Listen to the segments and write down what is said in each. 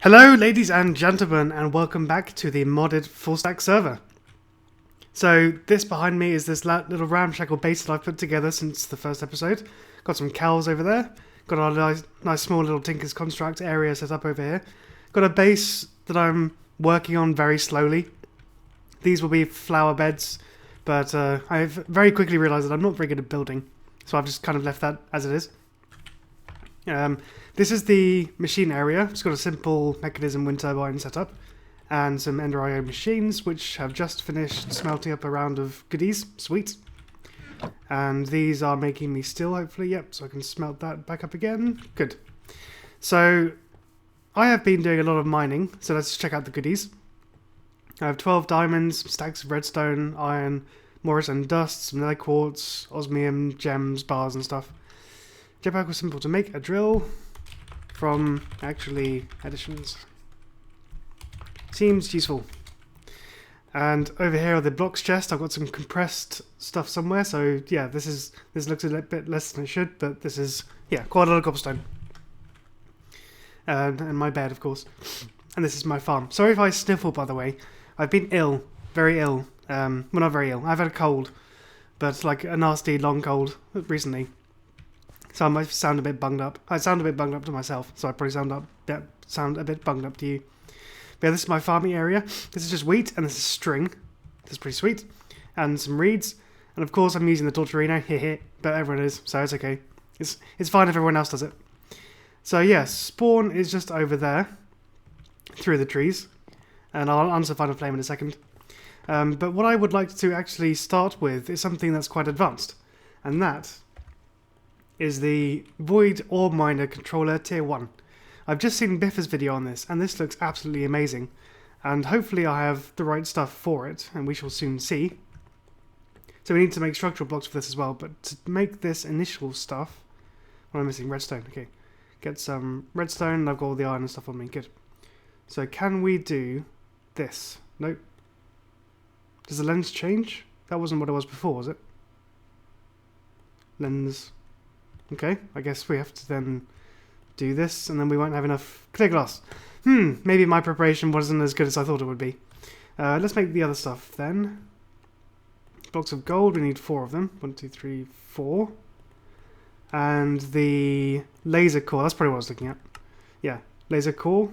Hello ladies and gentlemen, and welcome back to the modded full stack server. So this behind me is this little ramshackle base that I've put together since the first episode. Got some cows over there, got our nice small little Tinker's Construct area set up over here. Got a base that I'm working on very slowly. These will be flower beds, but I've very quickly realised that I'm not very good at building, so I've just kind of left that as it is. This is the machine area. It's got a simple mechanism wind turbine setup and some Ender IO machines which have just finished smelting up a round of goodies. Sweet. And these are making me steel, hopefully. Yep, so I can smelt that back up again. Good. So I have been doing a lot of mining, so let's check out the goodies. I have 12 diamonds, stacks of redstone, iron, Morris and dust, some nether quartz, osmium, gems, bars and stuff. Jetpack was simple to make, a drill from actually additions. Seems useful. And over here are the blocks chest. I've got some compressed stuff somewhere, so yeah, this looks a bit less than it should, but this is, yeah, quite a lot of cobblestone. And my bed, of course. And this is my farm. Sorry if I sniffle, by the way. I've been ill, very ill. Well, not very ill. I've had a cold, but like a nasty long cold recently. So I might sound a bit bunged up. I sound a bit bunged up to myself, so I probably sound a bit bunged up to you. But yeah, this is my farming area. This is just wheat, and this is string. This is pretty sweet. And some reeds. And of course I'm using the Torturino, hehe, but everyone is, so it's okay. It's fine if everyone else does it. So yeah, spawn is just over there, through the trees. And I'll answer Final Flame in a second. But what I would like to actually start with is something that's quite advanced. And that is the Void Ore Miner Controller Tier 1. I've just seen Biffa's video on this, and this looks absolutely amazing. And hopefully I have the right stuff for it, and we shall soon see. So we need to make structural blocks for this as well, but to make this initial stuff... What am I missing? Redstone, okay. Get some redstone, and I've got all the iron and stuff on me, good. So can we do this? Nope. Does the lens change? That wasn't what it was before, was it? Lens... Okay, I guess we have to then do this, and then we won't have enough clear glass. Maybe my preparation wasn't as good as I thought it would be. Let's make the other stuff then. Blocks of gold, we need 4 of them. 1, 2, 3, 4. And the laser core, that's probably what I was looking at. Yeah, laser core.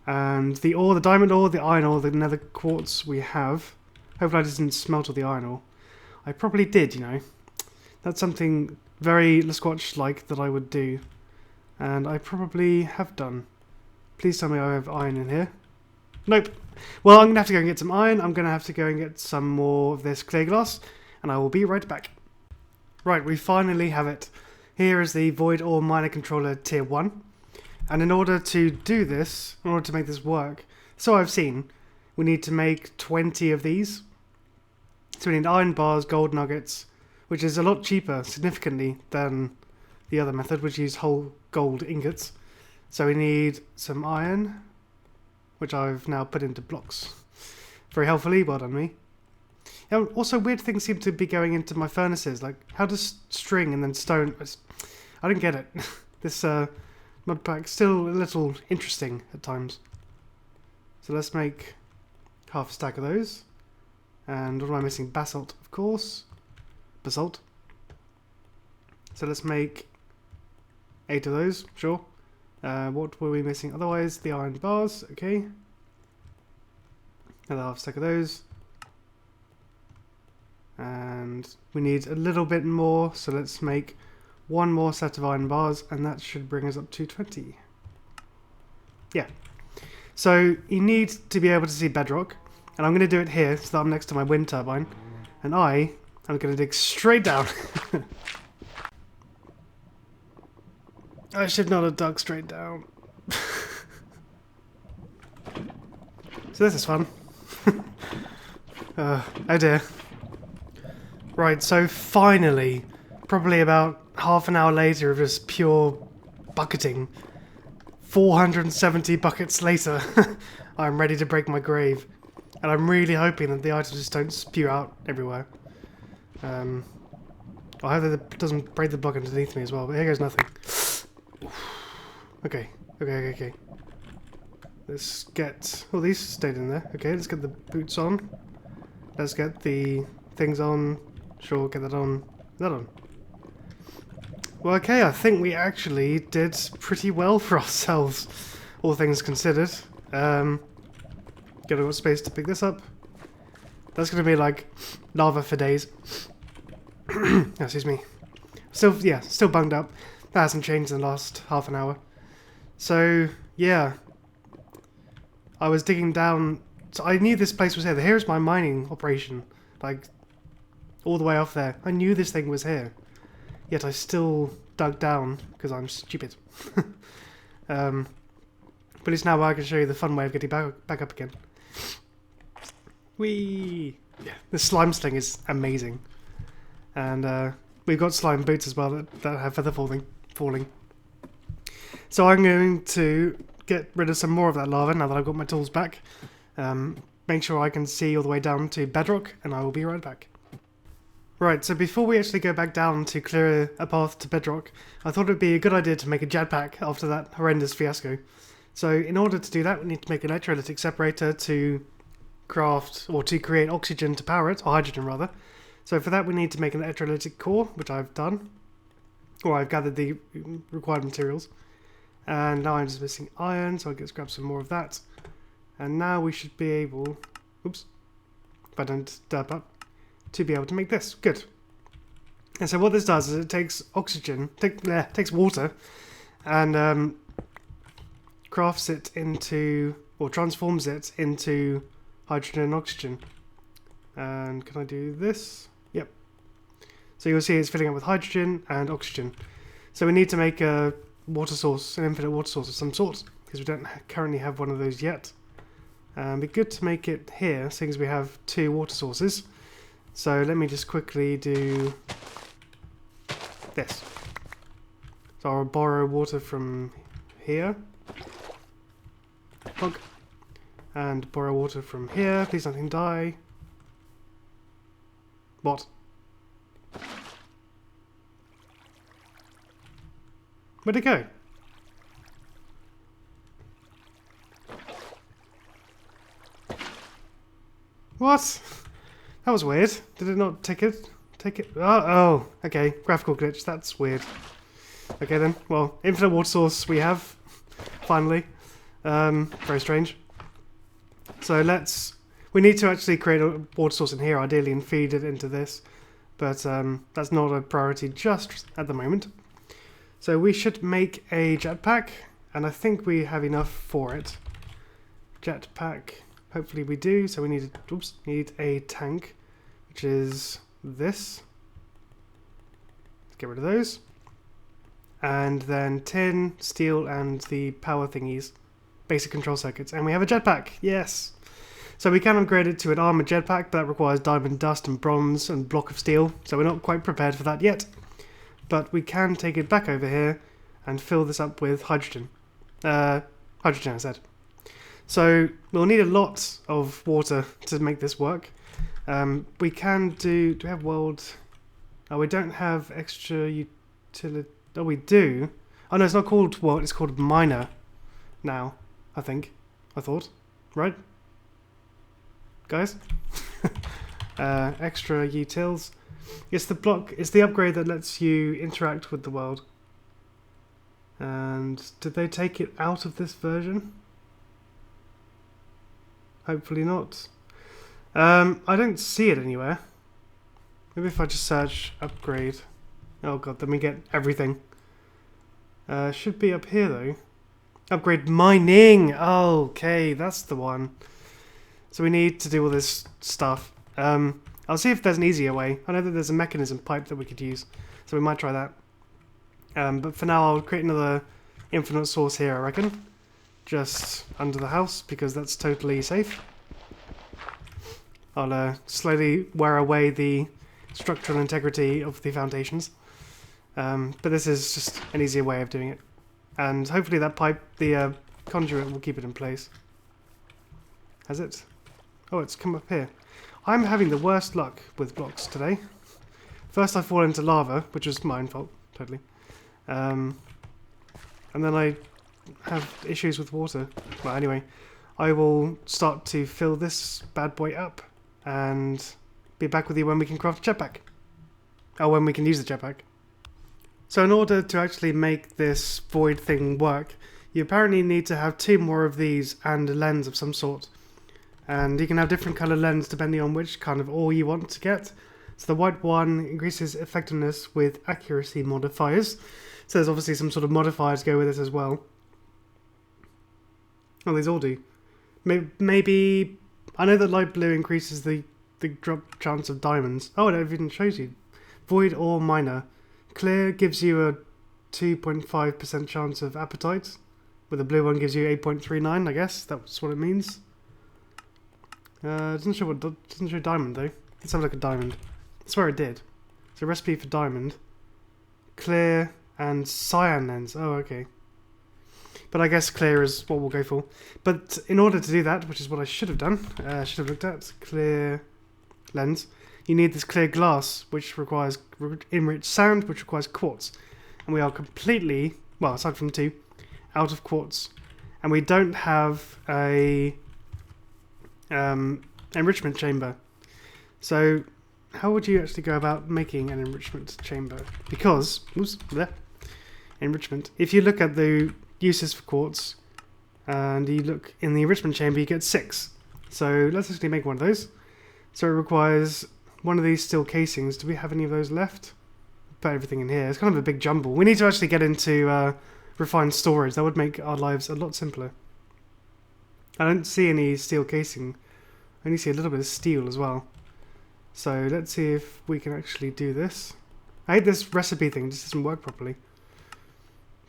And the ore, the diamond ore, the iron ore, the nether quartz we have. Hopefully I didn't smelt all the iron ore. I probably did, you know. That's something very LeSquatch-like that I would do. And I probably have done. Please tell me I have iron in here. Nope. Well, I'm going to have to go and get some iron. I'm going to have to go and get some more of this clear glass. And I will be right back. Right, we finally have it. Here is the Void Ore Miner Controller Tier 1. And in order to do this, in order to make this work, so I've seen, we need to make 20 of these. So we need iron bars, gold nuggets, which is a lot cheaper, significantly, than the other method, which used whole gold ingots. So we need some iron, which I've now put into blocks. Very helpfully, well done me. Also, weird things seem to be going into my furnaces. Like, how does string and then stone... I don't get it. This mod pack's still a little interesting at times. So let's make half a stack of those. And what am I missing? Basalt, of course. Basalt. So let's make 8 of those, sure. What were we missing? Otherwise, the iron bars, okay. Another half stack of those. And we need a little bit more, so let's make 1 more set of iron bars, and that should bring us up to 20. Yeah. So you need to be able to see bedrock, and I'm going to do it here so that I'm next to my wind turbine, and I'm going to dig straight down. I should not have dug straight down. So this is fun. Oh dear. Right, so finally, probably about half an hour later of just pure bucketing, 470 buckets later, I'm ready to break my grave. And I'm really hoping that the items just don't spew out everywhere. I hope that it doesn't break the block underneath me as well, but here goes nothing. Okay. Let's get... Oh, these stayed in there. Okay, let's get the boots on. Let's get the things on. Sure, get that on. That on. Well, okay, I think we actually did pretty well for ourselves, all things considered. Got enough space to pick this up. That's going to be like lava for days. Excuse me. Still, yeah, still bunged up. That hasn't changed in the last half an hour. So, yeah. I was digging down. So I knew this place was here. Here's my mining operation. Like, all the way off there. I knew this thing was here. Yet I still dug down because I'm stupid. But at least now I can show you the fun way of getting back up again. Whee! Yeah, the slime sling is amazing. And we've got slime boots as well that have feather falling. So I'm going to get rid of some more of that lava now that I've got my tools back. Make sure I can see all the way down to bedrock, and I will be right back. Right, so before we actually go back down to clear a path to bedrock, I thought it would be a good idea to make a jetpack after that horrendous fiasco. So in order to do that, we need to make an electrolytic separator to craft, or to create oxygen to power it, or hydrogen rather. So for that we need to make an electrolytic core, which I've done. Or I've gathered the required materials. And now I'm just missing iron, so I'll just grab some more of that. And now we should be able, oops, if I don't derp up, to be able to make this. Good. And so what this does is it takes oxygen, takes water, and crafts it into, or transforms it into hydrogen and oxygen. And can I do this? Yep. So you'll see it's filling up with hydrogen and oxygen. So we need to make a water source, an infinite water source of some sort, because we don't currently have one of those yet. It'd be good to make it here, seeing as we have 2 water sources. So let me just quickly do this. So I'll borrow water from here. Plug. And borrow water from here. Please nothing die. What? Where'd it go? What? That was weird. Did it not take it? Take it? Oh, okay. Graphical glitch. That's weird. Okay then. Well, infinite water source we have. Finally. Very strange. So we need to actually create a water source in here, ideally, and feed it into this. But that's not a priority just at the moment. So we should make a jetpack, and I think we have enough for it. Jetpack. Hopefully we do. So we need a tank, which is this. Let's get rid of those. And then tin, steel, and the power thingies. Basic control circuits. And we have a jetpack. Yes! So we can upgrade it to an armoured jetpack, but that requires diamond dust and bronze and block of steel. So we're not quite prepared for that yet. But we can take it back over here and fill this up with hydrogen. Hydrogen, I said. So we'll need a lot of water to make this work. We can do we have world... Oh, we don't have extra utility... Oh, we do. Oh no, it's not called world, it's called miner now, I thought. Right? Guys? Extra utils. It's the upgrade that lets you interact with the world. And did they take it out of this version? Hopefully not. I don't see it anywhere. Maybe if I just search upgrade. Oh god, then we get everything. Should be up here though. Upgrade mining! Oh, okay, that's the one. So we need to do all this stuff. I'll see if there's an easier way. I know that there's a mechanism pipe that we could use. So we might try that. But for now I'll create another infinite source here, I reckon. Just under the house, because that's totally safe. I'll slowly wear away the structural integrity of the foundations. But this is just an easier way of doing it. And hopefully that pipe, the conduit, will keep it in place. Has it? Oh, it's come up here. I'm having the worst luck with blocks today. First I fall into lava, which was my own fault, totally. And then I have issues with water. Well, anyway, I will start to fill this bad boy up and be back with you when we can craft a jetpack. Or when we can use the jetpack. So in order to actually make this void thing work, you apparently need to have 2 more of these and a lens of some sort. And you can have different colour lens depending on which kind of ore you want to get. So the white one increases effectiveness with accuracy modifiers. So there's obviously some sort of modifiers to go with this as well. Oh, these all do. Maybe I know that light blue increases the drop chance of diamonds. Oh, it even shows you. Void ore miner. Clear gives you a 2.5% chance of appetite. But the blue one gives you 8.39, I guess. That's what it means. Doesn't show diamond though. Let's have a look at diamond. I swear it did. It's a recipe for diamond. Clear and cyan lens. Oh, okay. But I guess clear is what we'll go for. But in order to do that, which is what I should have done, should have looked at, clear lens, you need this clear glass, which requires enriched sand, which requires quartz. And we are completely, well, aside from 2, out of quartz. And we don't have a enrichment chamber. So how would you actually go about making an enrichment chamber? Because, oops, there, enrichment. If you look at the uses for quartz, and you look in the enrichment chamber, you get 6. So let's actually make one of those. So it requires one of these steel casings. Do we have any of those left? Put everything in here. It's kind of a big jumble. We need to actually get into refined storage. That would make our lives a lot simpler. I don't see any steel casing. I only see a little bit of steel as well. So let's see if we can actually do this. I hate this recipe thing. It just doesn't work properly.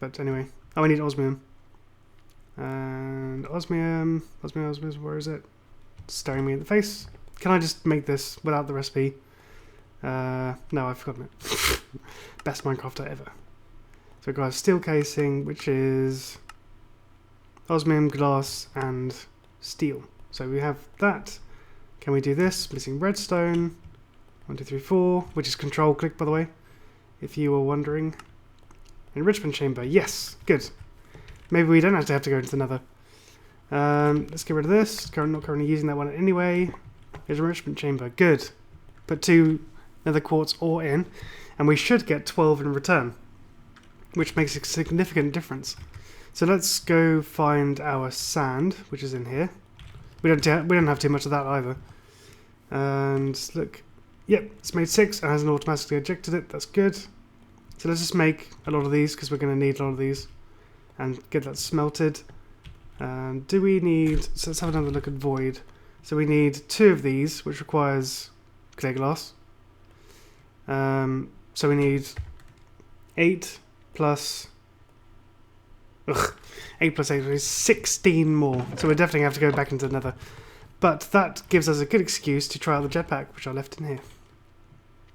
But anyway. Oh, I need osmium. And osmium, where is it? It's staring me in the face. Can I just make this without the recipe? No, I've forgotten it. Best Minecrafter ever. So it requires steel casing, which is osmium, glass, and steel. So we have that. Can we do this? Missing redstone. 1, 2, 3, 4, which is control click, by the way, if you were wondering. Enrichment chamber, yes, good. Maybe we don't actually have to go into the Nether. Let's get rid of this. Not currently using that one anyway. Here's enrichment chamber, good. Put 2 Nether quartz ore in, and we should get 12 in return, which makes a significant difference. So let's go find our sand, which is in here. We don't have too much of that either. And look, yep, it's made 6 and hasn't automatically ejected it. That's good. So let's just make a lot of these because we're going to need a lot of these and get that smelted. Do we need? So let's have another look at void. So we need 2 of these, which requires clear glass. So we need 8 plus. 8 plus 8 is 16 more. So we definitely have to go back into the Nether. But that gives us a good excuse to try out the jetpack, which I left in here.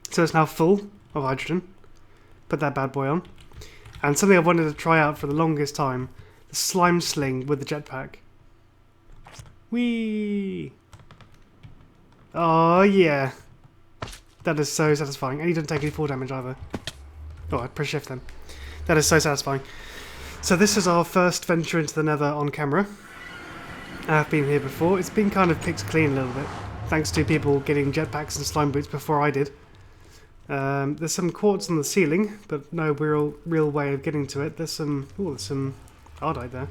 So it's now full of hydrogen. Put that bad boy on. And something I've wanted to try out for the longest time, the slime sling with the jetpack. Whee! Oh yeah. That is so satisfying. And you don't take any fall damage either. Oh, I press shift then. That is so satisfying. So this is our first venture into the Nether on camera. I've been here before. It's been kind of picked clean a little bit, thanks to people getting jetpacks and slime boots before I did. There's some quartz on the ceiling, but no real way of getting to it. There's some ardite there.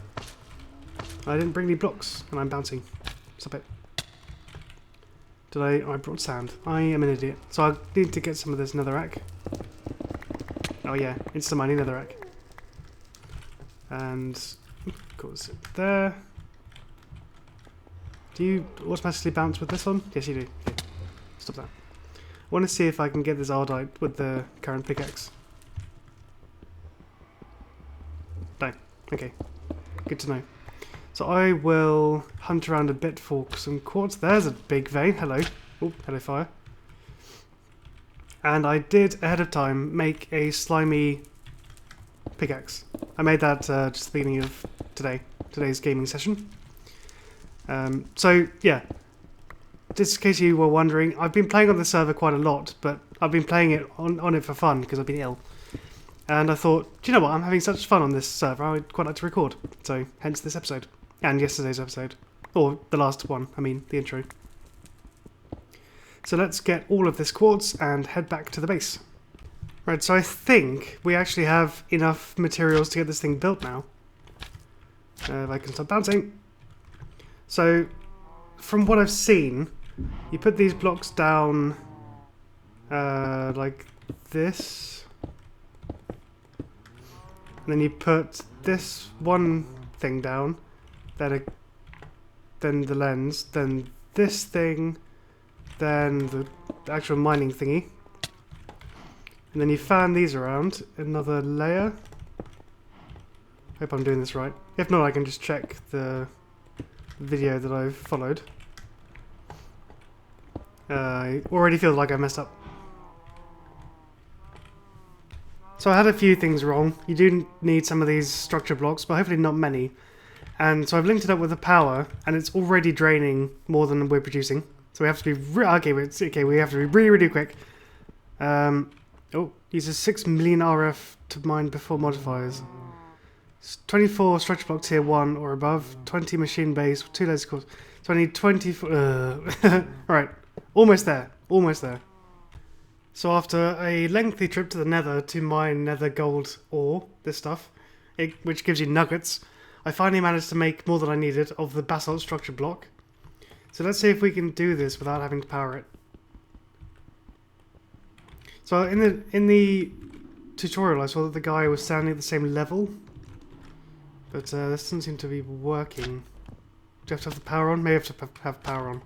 I didn't bring any blocks, and I'm bouncing. Stop it. I brought sand. I am an idiot. So I need to get some of this netherrack. Oh yeah, insta mining netherrack. And of course there. Do you automatically bounce with this one? Yes, you do. Okay. Stop that. I want to see if I can get this ardite with the current pickaxe. No. Okay. Good to know. So I will hunt around a bit for some quartz. There's a big vein. Hello. Oh, hello fire. And I did, ahead of time, make a slimy pickaxe. I made that just at the beginning of today's gaming session. So, yeah. Just in case you were wondering, I've been playing on the server quite a lot, but I've been playing it on it for fun because I've been ill. And I thought, do you know what? I'm having such fun on this server. I would quite like to record. So, hence this episode. And yesterday's episode. Or the last one. I mean, the intro. So let's get all of this quartz and head back to the base. Right, so I think we actually have enough materials to get this thing built now. If I can stop bouncing. So, from what I've seen, you put these blocks down like this. And then you put this one thing down, then the lens, then this thing, then the actual mining thingy. And then you fan these around, another layer. Hope I'm doing this right. If not, I can just check the video that I've followed. I already feel like I messed up. So I had a few things wrong. You do need some of these structure blocks, but hopefully not many. And so I've linked it up with the power, and it's already draining more than we're producing. So we have to be okay. We have to be really, really quick. Uses 6 million RF to mine before modifiers. 24 structure block tier 1 or above. 20 machine base, 2 laser cores. So I need 24. Right, almost there. Almost there. So after a lengthy trip to the Nether to mine Nether gold ore, this stuff, which gives you nuggets, I finally managed to make more than I needed of the basalt structure block. So let's see if we can do this without having to power it. So in the tutorial I saw that the guy was standing at the same level, but this doesn't seem to be working. Do you have to have the power on? Maybe I have to have power on.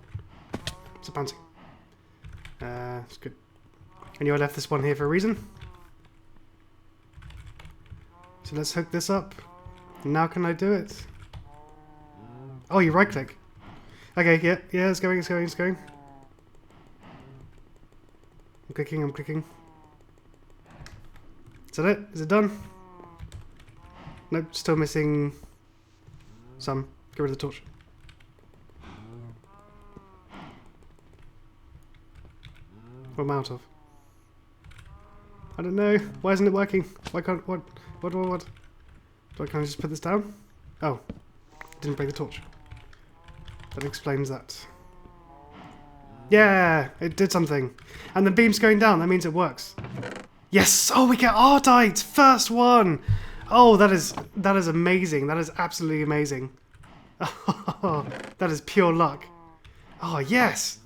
It's a bouncing. It's good. I knew I left this one here for a reason. So let's hook this up. Now can I do it? Oh, you right click. Okay, yeah, it's going. I'm clicking. Is that it? Is it done? Nope, still missing some. Get rid of the torch. What am I out of? I don't know. Why isn't it working? Why can't... What? Can I just put this down? Oh. Didn't break the torch. That explains that. Yeah! It did something. And the beam's going down. That means it works. Yes! Oh, we get Ardite! First one! Oh, that is amazing. That is absolutely amazing. Oh, that is pure luck. Oh, yes!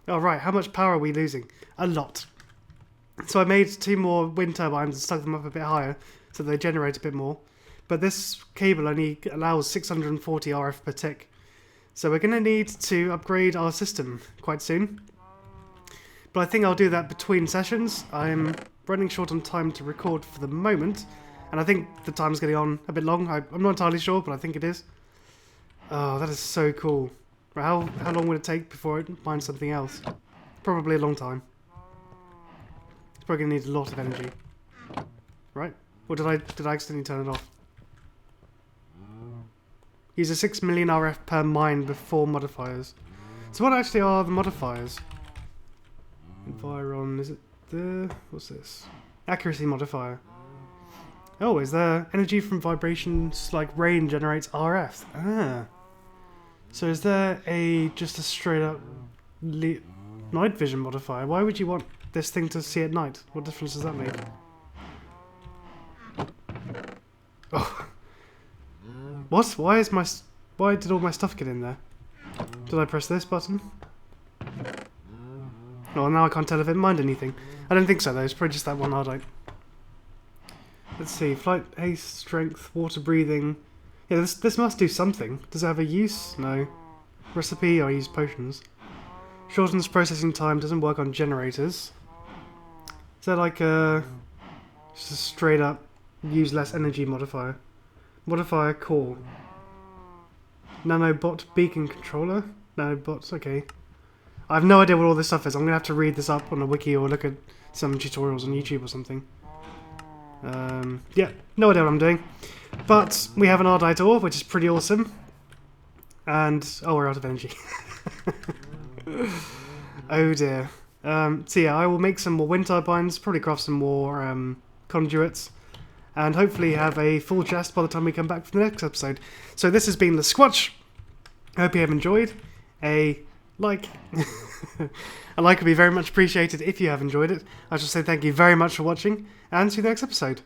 Oh, right. How much power are we losing? A lot. So I made 2 more wind turbines and stuck them up a bit higher so they generate a bit more. But this cable only allows 640 RF per tick. So we're going to need to upgrade our system quite soon. But I think I'll do that between sessions. I'm running short on time to record for the moment. And I think the time's getting on a bit long. I'm not entirely sure, but I think it is. Oh, that is so cool. How long would it take before it finds something else? Probably a long time. It's probably going to need a lot of energy. Right? Or did I accidentally turn it off? Use a 6 million RF per mine before modifiers. So what actually are the modifiers? Environ, is it the... What's this? Accuracy modifier. Oh, is there energy from vibrations like rain generates RF? Ah. So is there just a straight up night vision modifier? Why would you want this thing to see at night? What difference does that make? Oh. What? Why did all my stuff get in there? Did I press this button? Oh, now I can't tell if it mined anything. I don't think so though, it's probably just that one Ardite. Let's see, flight, haste, strength, water breathing. Yeah, this must do something. Does it have a use? No. Recipe, I use potions. Shortens processing time, doesn't work on generators. Is that like just a straight up use less energy modifier? Modifier core. Nanobot beacon controller? Nanobots, okay. I have no idea what all this stuff is. I'm going to have to read this up on a wiki or look at some tutorials on YouTube or something. Yeah, no idea what I'm doing. But we have an Ardite ore, which is pretty awesome. And, oh, we're out of energy. Oh dear. So yeah, I will make some more wind turbines, probably craft some more conduits, and hopefully have a full chest by the time we come back for the next episode. So this has been LeSquatch. I hope you have enjoyed. A like would be very much appreciated if you have enjoyed it. I shall say thank you very much for watching, and see you in the next episode.